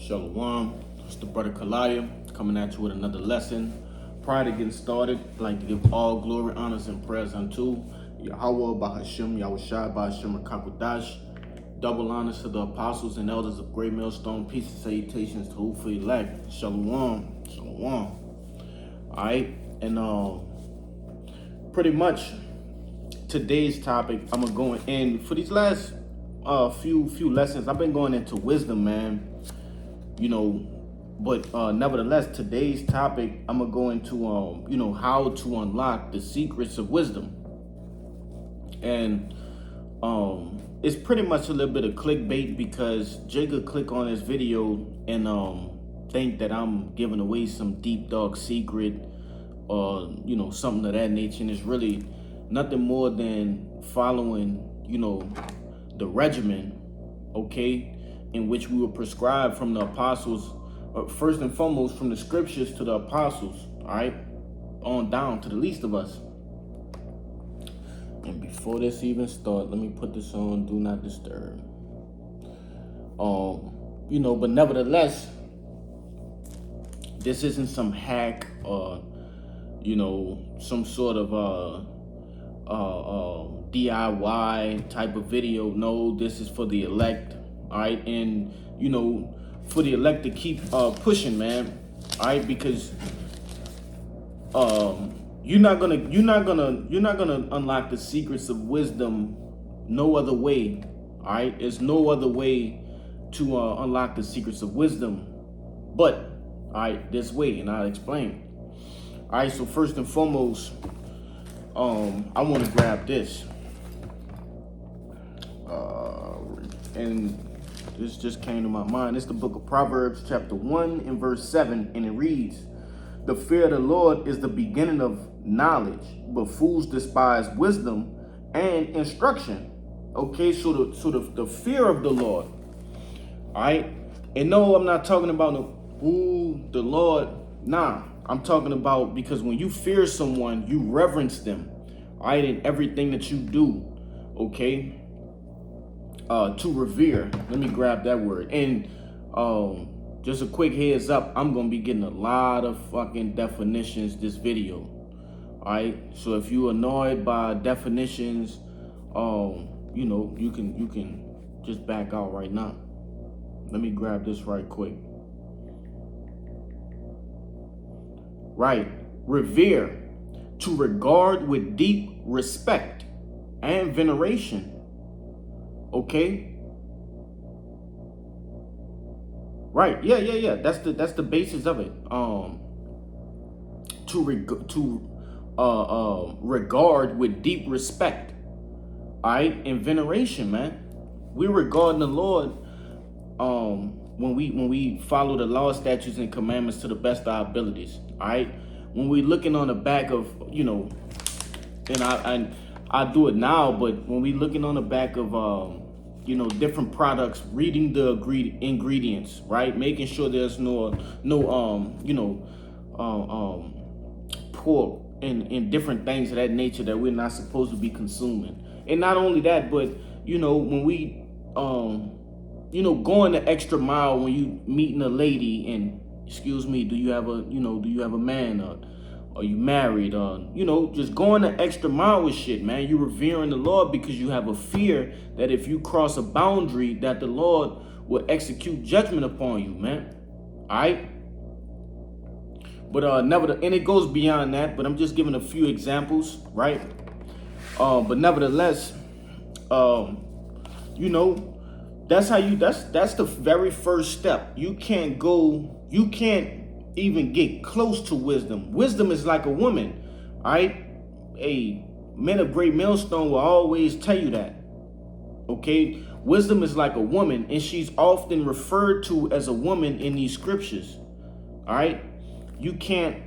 Shalom. It's the brother Kalaya coming at you with another lesson. Prior to getting started, I'd like to give all glory, honors, and prayers unto Yahweh, Bahashim, Yahushua, Bahashim, Kakudash. Double honors to the apostles and elders of Great Millstone. Peace and salutations to who for elect. Shalom. Shalom. Alright, and pretty much today's topic, I'm gonna go in for these last few lessons. I've been going into wisdom, man. But nevertheless, today's topic, I'm gonna go into how to unlock the secrets of wisdom. And it's pretty much a little bit of clickbait because Jay could click on this video and think that I'm giving away some deep dark secret or something of that nature, and it's really nothing more than following the regimen, okay, in which we were prescribed from the apostles, first and foremost from the scriptures to the apostles, all right, on down to the least of us. And before this even starts, let me put this on do not disturb. But nevertheless, this isn't some hack or some sort of DIY type of video. No, this is for the elect, all right, and for the elect to keep pushing, man, all right, because you're not gonna unlock the secrets of wisdom no other way, all right. There's no other way to unlock the secrets of wisdom but this way, and I'll explain. All right, so first and foremost, I want to grab this, and this just came to my mind. It's the book of Proverbs, chapter 1 and verse 7, and it reads, "The fear of the Lord is the beginning of knowledge, but fools despise wisdom and instruction." Okay, so the fear of the Lord, all right? And no, I'm not talking about the Lord. Nah, I'm talking about because when you fear someone, you reverence them, all right, in everything that you do, okay? To revere. Let me grab that word. And just a quick heads up, I'm gonna be getting a lot of fucking definitions this video. All right, so if you're annoyed by definitions, you can just back out right now. Let me grab this right quick. Right, revere, to regard with deep respect and veneration. Okay. Right. Yeah. That's the basis of it. To regard with deep respect, all right, and veneration, man. We regard the Lord when we follow the law, statutes, and commandments to the best of our abilities. All right. When we looking on the back of and I do it now, but when we looking on the back of different products, reading the ingredients, right, making sure there's no pork and different things of that nature that we're not supposed to be consuming. And not only that, but when we going the extra mile when you meeting a lady and, excuse me, do you have a man, or are you married, just going the extra mile with shit, man. You revering the Lord because you have a fear that if you cross a boundary that the Lord will execute judgment upon you, man. All right. But and it goes beyond that, but I'm just giving a few examples, right? But nevertheless, that's the very first step. You can't even get close to wisdom. Wisdom is like a woman, all right? A men of Great Millstone will always tell you that, okay? Wisdom is like a woman, and she's often referred to as a woman in these scriptures, all right? You can't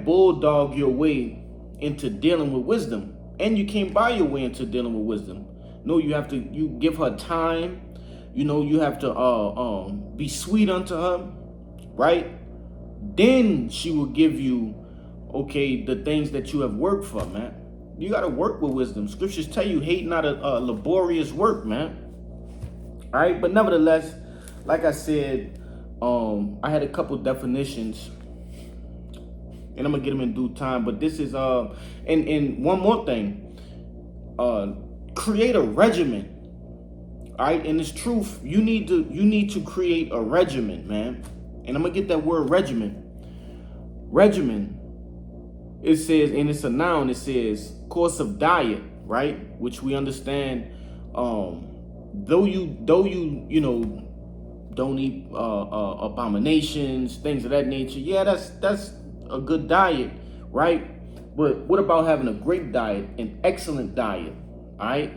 bulldog your way into dealing with wisdom, and you can't buy your way into dealing with wisdom. No, you give her time. You have to be sweet unto her, right? Then she will give you, the things that you have worked for, man. You got to work with wisdom. Scriptures tell you, hate not a laborious work, man. All right, but nevertheless, like I said, I had a couple definitions, and I'm gonna get them in due time. But this is and one more thing, create a regimen. All right, and it's truth. You need to create a regimen, man. And I'm gonna get that word regimen. Regimen. It says, and it's a noun. It says course of diet, right? Which we understand. Though you don't eat abominations, things of that nature. Yeah, that's a good diet, right? But what about having a great diet, an excellent diet? All right,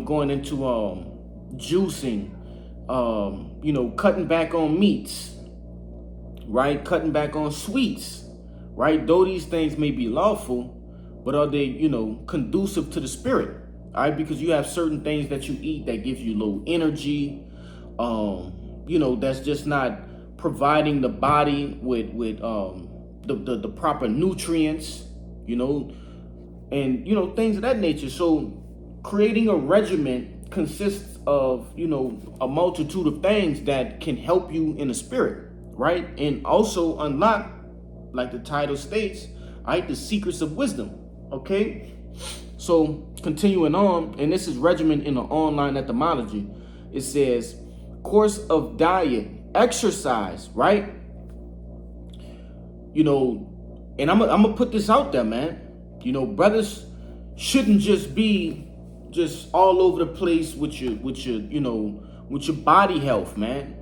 going into juicing, cutting back on meats, right? Cutting back on sweets, right? Though these things may be lawful, but are they, conducive to the spirit? All right, because you have certain things that you eat that gives you low energy, that's just not providing the body with the proper nutrients, and things of that nature. So creating a regimen consists of a multitude of things that can help you in the spirit, right? And also unlock, like the title states, right, the secrets of wisdom. Okay, so continuing on, and this is regimen in the online etymology. It says course of diet, exercise, right? And I'm gonna put this out there, man. Brothers shouldn't just be just all over the place with your body health, man.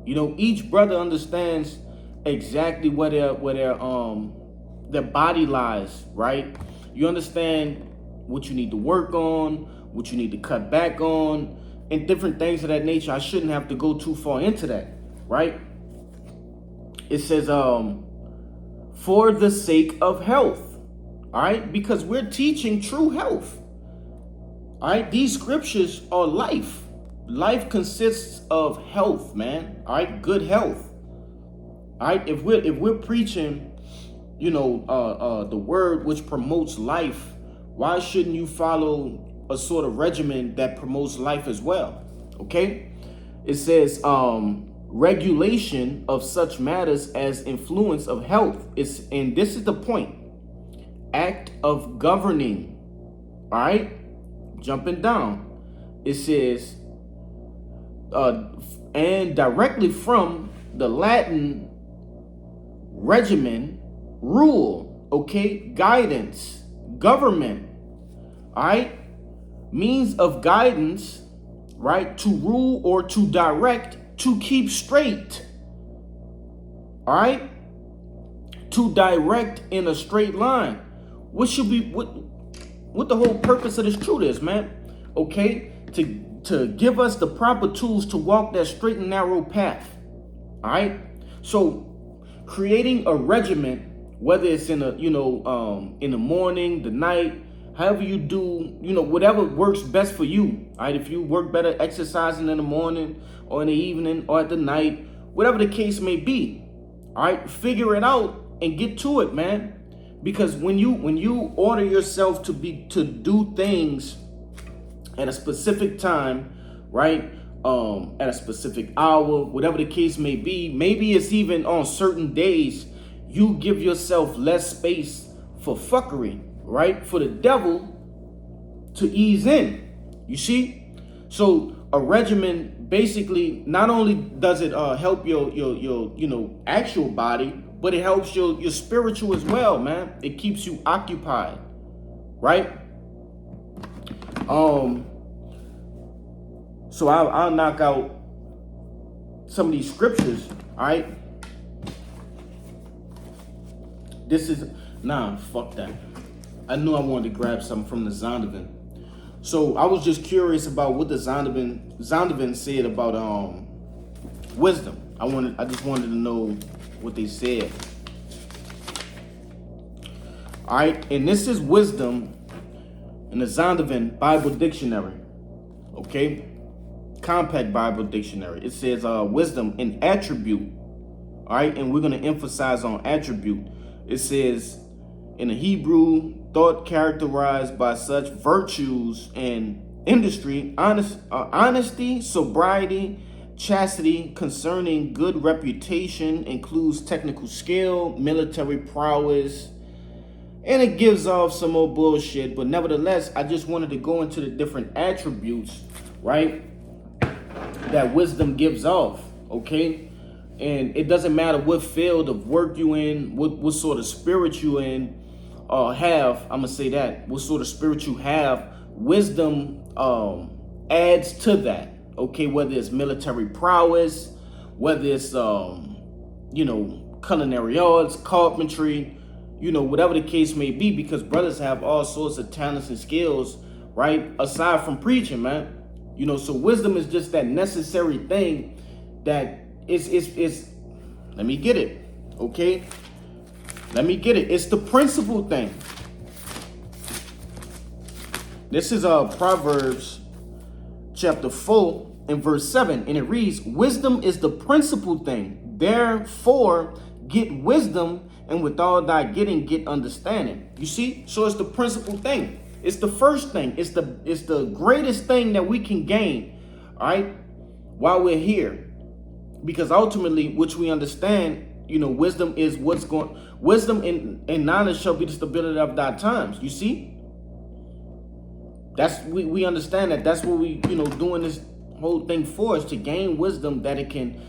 Each brother understands exactly where their body lies, right? You understand what you need to work on, what you need to cut back on, and different things of that nature. I shouldn't have to go too far into that, right? It says, for the sake of health, all right? Because we're teaching true health, all right? These scriptures are life. Life consists of health, man, all right? Good health, all right? If we're preaching, the word which promotes life, why shouldn't you follow a sort of regimen that promotes life as well? Okay, it says regulation of such matters as influence of health is, and this is the point, act of governing. All right, jumping down, it says and directly from the Latin regimen, rule, okay, guidance, government, all right, means of guidance, right, to rule or to direct, to keep straight, all right, to direct in a straight line. What should be what the whole purpose of this truth is, man? Okay, to give us the proper tools to walk that straight and narrow path. All right, so creating a regimen, whether it's in in the morning, the night, however you do, whatever works best for you. All right, if you work better exercising in the morning or in the evening or at the night, whatever the case may be, all right, figure it out and get to it, man. Because when you order yourself to do things at a specific time, right, at a specific hour, whatever the case may be, maybe it's even on certain days, you give yourself less space for fuckery, right? For the devil to ease in. You see? So a regimen basically not only does it help your actual body, but it helps your spiritual as well, man. It keeps you occupied, right? So I'll knock out some of these scriptures, all right? This is, fuck that. I knew I wanted to grab something from the Zondervan. So I was just curious about what the Zondervan said about wisdom. I just wanted to know what they said. All right, and this is wisdom in the Zondervan Bible Dictionary. Okay, Compact Bible Dictionary. It says wisdom, an attribute. All right, and we're going to emphasize on attribute. It says in the Hebrew, thought characterized by such virtues and industry, honesty, sobriety, Chastity concerning good reputation includes technical skill, military prowess, and it gives off some more bullshit. But nevertheless, I just wanted to go into the different attributes, right, that wisdom gives off, okay? And it doesn't matter what field of work you in, what sort of spirit you in, have, I'm gonna say that, what sort of spirit you have, wisdom adds to that, okay? Whether it's military prowess, whether it's, culinary arts, carpentry, whatever the case may be, because brothers have all sorts of talents and skills, right? Aside from preaching, man. So wisdom is just that necessary thing that is let me get it, okay? Let me get it. It's the principal thing. This is Proverbs chapter 4 and verse 7, and it reads, wisdom is the principal thing. Therefore, get wisdom, and with all thy getting, get understanding. You see? So it's the principal thing. It's the first thing. It's the greatest thing that we can gain, all right, while we're here. Because ultimately, which we understand, wisdom is wisdom and knowledge shall be the stability of thy times. You see? We understand that. That's what we, doing this whole thing for, is to gain wisdom that it can,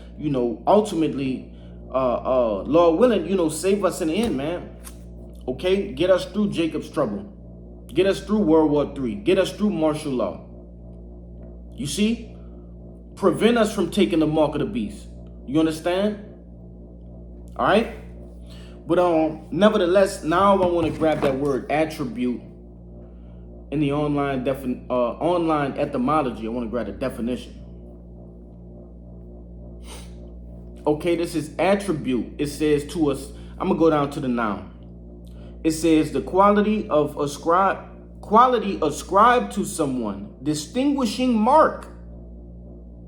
ultimately, Lord willing, save us in the end, man. Okay? Get us through Jacob's trouble. Get us through World War III. Get us through martial law. You see? Prevent us from taking the mark of the beast. You understand? All right? But nevertheless, now I want to grab that word attribute in the online etymology. I want to grab the definition. Okay, this is attribute. It says to us, I'm gonna go down to the noun. It says the quality ascribed to someone, distinguishing mark,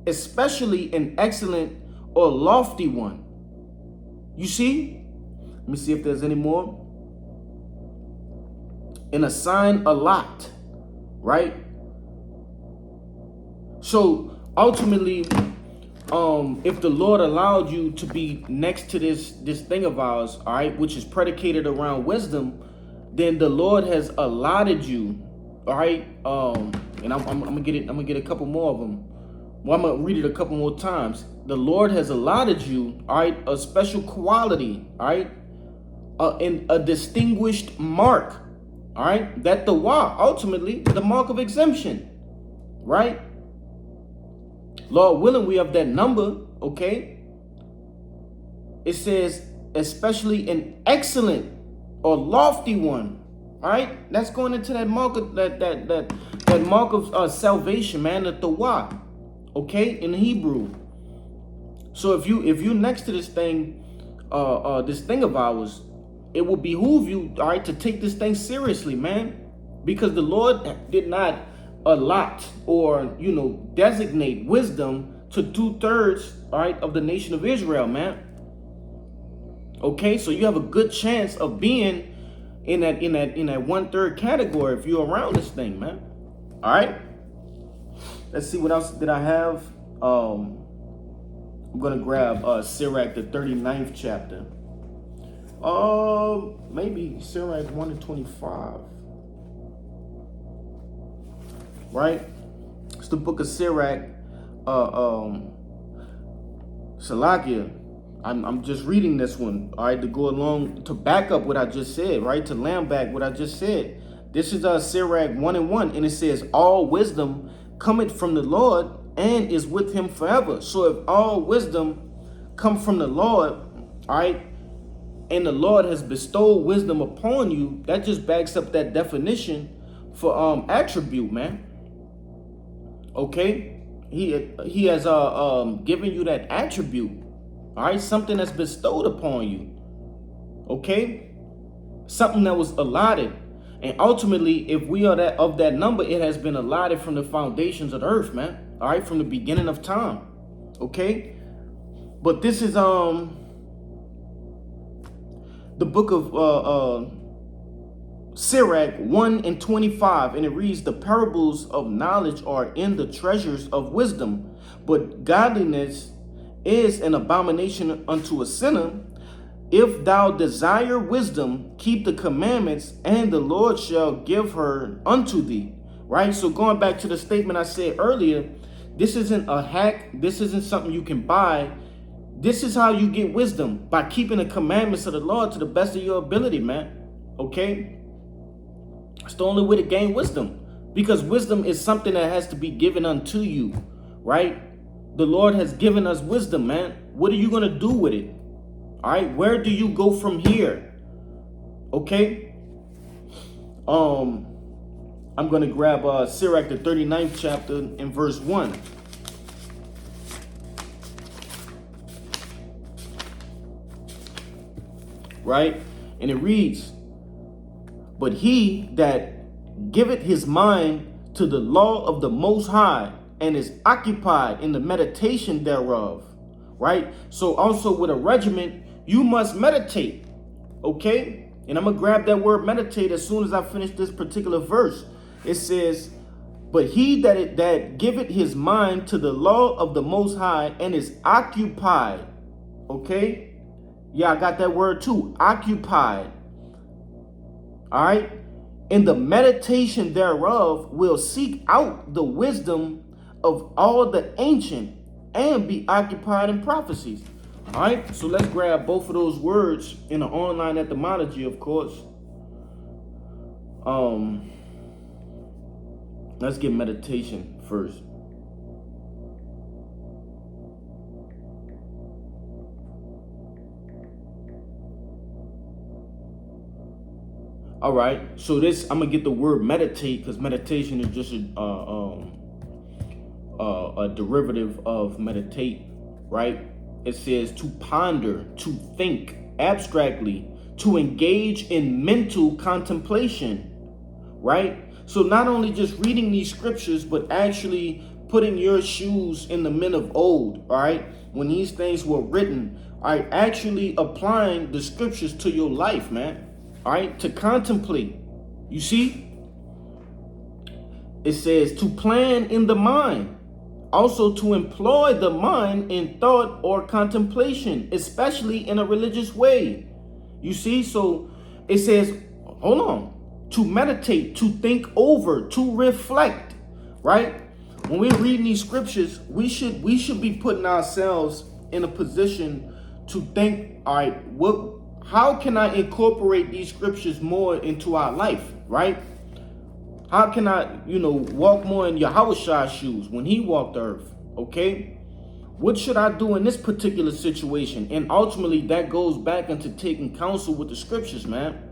especially an excellent or lofty one. You see? Let me see if there's any more. And assign a lot, right? So ultimately, if the Lord allowed you to be next to this thing of ours, all right, which is predicated around wisdom, then the Lord has allotted you, all right. And I'm gonna get it. I'm gonna get a couple more of them. Well, I'm gonna read it a couple more times. The Lord has allotted you, all right, a special quality, all right, in a distinguished mark, all right, that the ultimately the mark of exemption, right? Lord willing, we have that number, okay? It says, especially an excellent or lofty one, all right? That's going into that mark of that mark of salvation, man, the tawah, okay, in Hebrew. So if you next to this thing of ours, it will behoove you, all right, to take this thing seriously, man, because the Lord did not allot or designate wisdom to 2/3, all right, of the nation of Israel, man. Okay, so you have a good chance of being in that 1/3 category if you're around this thing, man. All right, let's see what else did I have. I'm gonna grab Sirach, the 39th chapter. Maybe Sirach 1-25. Right? It's the book of Sirach. Salakia. I'm just reading this one, all right, to go along, to back up what I just said, right? To land back what I just said. This is Sirach 1:1, and it says, all wisdom cometh from the Lord and is with him forever. So if all wisdom come from the Lord, all right, and the Lord has bestowed wisdom upon you, that just backs up that definition for attribute, man. Okay, he has given you that attribute, all right, something that's bestowed upon you, okay, something that was allotted, and ultimately, if we are of that number, it has been allotted from the foundations of the earth, man, all right, from the beginning of time, okay. But this is the book of Sirach 1:25, and it reads, the parables of knowledge are in the treasures of wisdom, but godliness is an abomination unto a sinner. If thou desire wisdom, keep the commandments, and the Lord shall give her unto thee. Right? So going back to the statement I said earlier, this isn't a hack. This isn't something you can buy. This is how you get wisdom, by keeping the commandments of the Lord to the best of your ability, man. Okay? It's the only way to gain wisdom, because wisdom is something that has to be given unto you, right? The Lord has given us wisdom, man. What are you going to do with it? All right, where do you go from here? Okay. I'm going to grab Sirach, the 39th chapter, in verse 1. Right? And it reads, but he that giveth his mind to the law of the Most High, and is occupied in the meditation thereof. Right? So also with a regiment, you must meditate. Okay? And I'm going to grab that word meditate as soon as I finish this particular verse. It says, but he that giveth his mind to the law of the Most High, and is occupied. Okay? Yeah, I got that word too. Occupied. All right. In the meditation thereof will seek out the wisdom of all the ancient, and be occupied in prophecies. All right. So let's grab both of those words in the online etymology, of course. Let's get meditation first. All right, so I'm gonna get the word meditate, because meditation is just a derivative of meditate, right? It says to ponder, to think abstractly, to engage in mental contemplation, right? So not only just reading these scriptures, but actually putting your shoes in the men of old, all right? When these things were written, all right, actually applying the scriptures to your life, man. All right, to contemplate. You see, it says to plan in the mind, also to employ the mind in thought or contemplation, especially in a religious way. You see, so it says, hold on, to meditate, to think over, to reflect, right? When we're reading these scriptures, we should be putting ourselves in a position to think, all right, how can I incorporate these scriptures more into our life, right? How can I, walk more in Yahushua's shoes when he walked the earth, okay? What should I do in this particular situation? And ultimately, that goes back into taking counsel with the scriptures, man.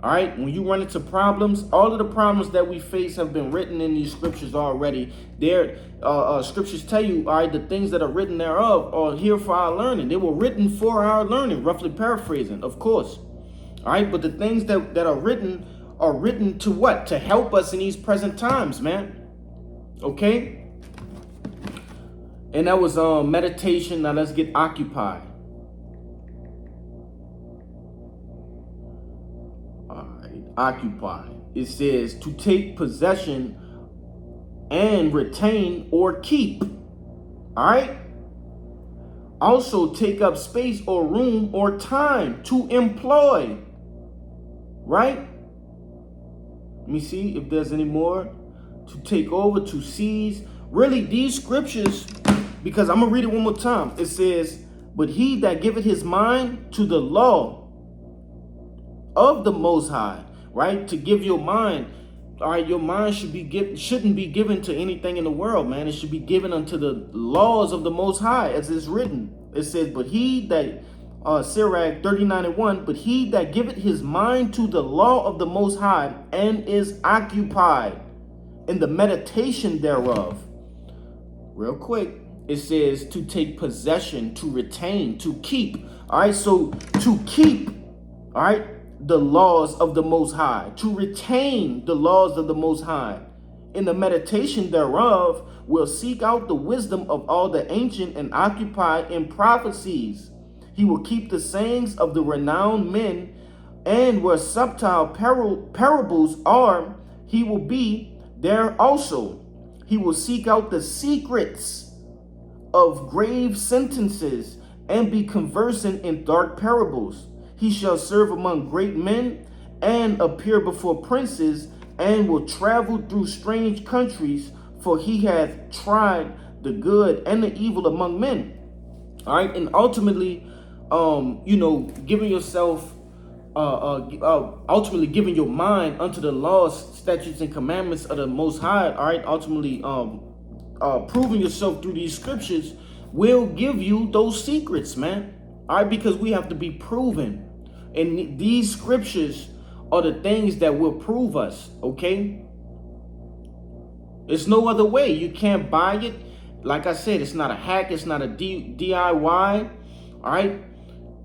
All right, when you run into problems, all of the problems that we face have been written in these scriptures already. Scriptures tell you, all right, the things that are written thereof are here for our learning. They were written for our learning, roughly paraphrasing, of course. All right, but the things that are written to what? To help us in these present times, man. Okay? And that was meditation. Now let's get occupied. Occupy. It says to take possession and retain or keep. All right. Also take up space or room or time, to employ. Right. Let me see if there's any more. To take over, to seize. Really, these scriptures, because I'm gonna read it one more time. It says, but he that giveth his mind to the law of the Most High. Right? To give your mind, all right, your mind shouldn't be given to anything in the world, man. It should be given unto the laws of the Most High, as it's written. It says, but he that, Sirach 39:1, but he that giveth his mind to the law of the Most High, and is occupied in the meditation thereof. Real quick, it says to take possession, to retain, to keep. All right, so to keep, all right, the laws of the Most High, to retain the laws of the Most High. In the meditation thereof will seek out the wisdom of all the ancient, and occupy in prophecies. He will keep the sayings of the renowned men, And where subtle parables are, he will be there also. He will seek out the secrets of grave sentences and be conversant in dark parables. He shall serve among great men and appear before princes, and will travel through strange countries, for he hath tried the good and the evil among men. All right, and ultimately, giving yourself, ultimately giving your mind unto the laws, statutes, and commandments of the Most High. All right, ultimately, proving yourself through these scriptures will give you those secrets, man. All right, because we have to be proven, and these scriptures are the things that will prove us. Okay, it's no other way. You can't buy it. Like I said, it's not a hack. It's not a DIY. All right,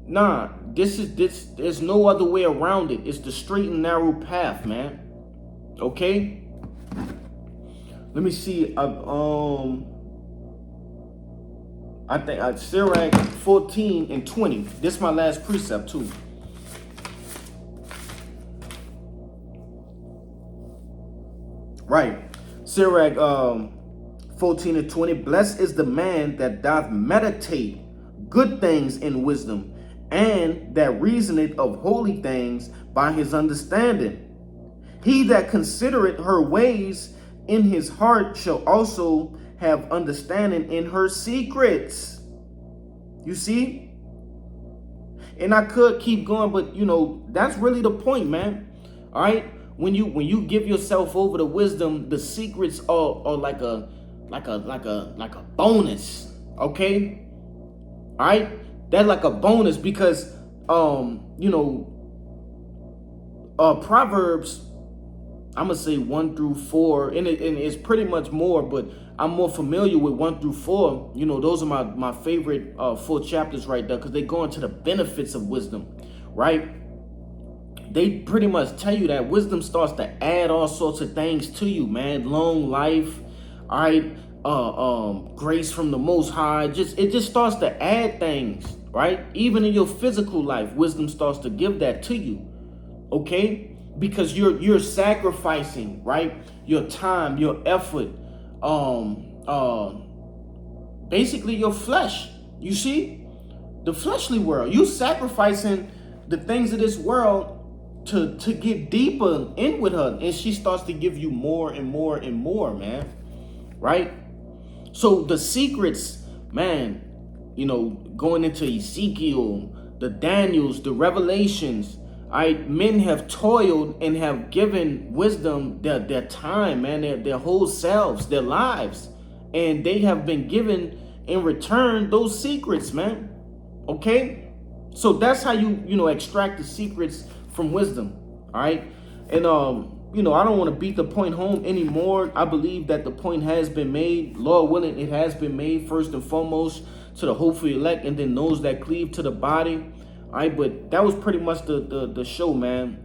nah. There's no other way around it. It's the straight and narrow path, man. Okay. Let me see. I think Sirach 14 and 20. This is my last precept too. Right. Sirach 14 and 20. Blessed is the man that doth meditate good things in wisdom, and that reasoneth of holy things by his understanding. He that considereth her ways in his heart shall also have understanding in her secrets. You see? And I could keep going, but that's really the point, man. All right? When you give yourself over to wisdom, the secrets are like a bonus. Okay? All right? That's like a bonus because Proverbs, I'm gonna say 1 through 4, and it's pretty much more, but I'm more familiar with 1 through 4. Those are my favorite 4 chapters right there, because they go into the benefits of wisdom, right? They pretty much tell you that wisdom starts to add all sorts of things to you, man. Long life, all right, grace from the Most High. It just starts to add things, right? Even in your physical life, wisdom starts to give that to you, okay? Because you're sacrificing, right, your time, your effort, basically your flesh. You see, the fleshly world. You sacrificing the things of this world to get deeper in with her, and she starts to give you more and more and more, man. Right? So the secrets, man, going into Ezekiel, the Daniels, the Revelations, men have toiled and have given wisdom their time, man, their whole selves, their lives, and they have been given in return those secrets, man. Okay, so that's how you extract the secrets from wisdom. All right, and I don't want to beat the point home anymore. I believe that the point has been made. Lord willing, it has been made first and foremost to the hopeful elect, and then those that cleave to the body. All right, but that was pretty much the show, man.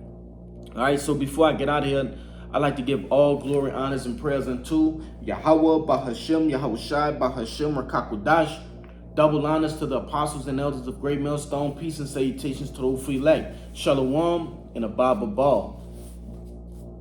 All right, so before I get out of here, I'd like to give all glory, honors, and prayers unto Yahweh, Bahashem, Yahushai, Bahashem, Rakakudash. Double honors to the apostles and elders of Great Millstone. Peace and salutations to the hopeful elect. Shalom and a Baba Ball.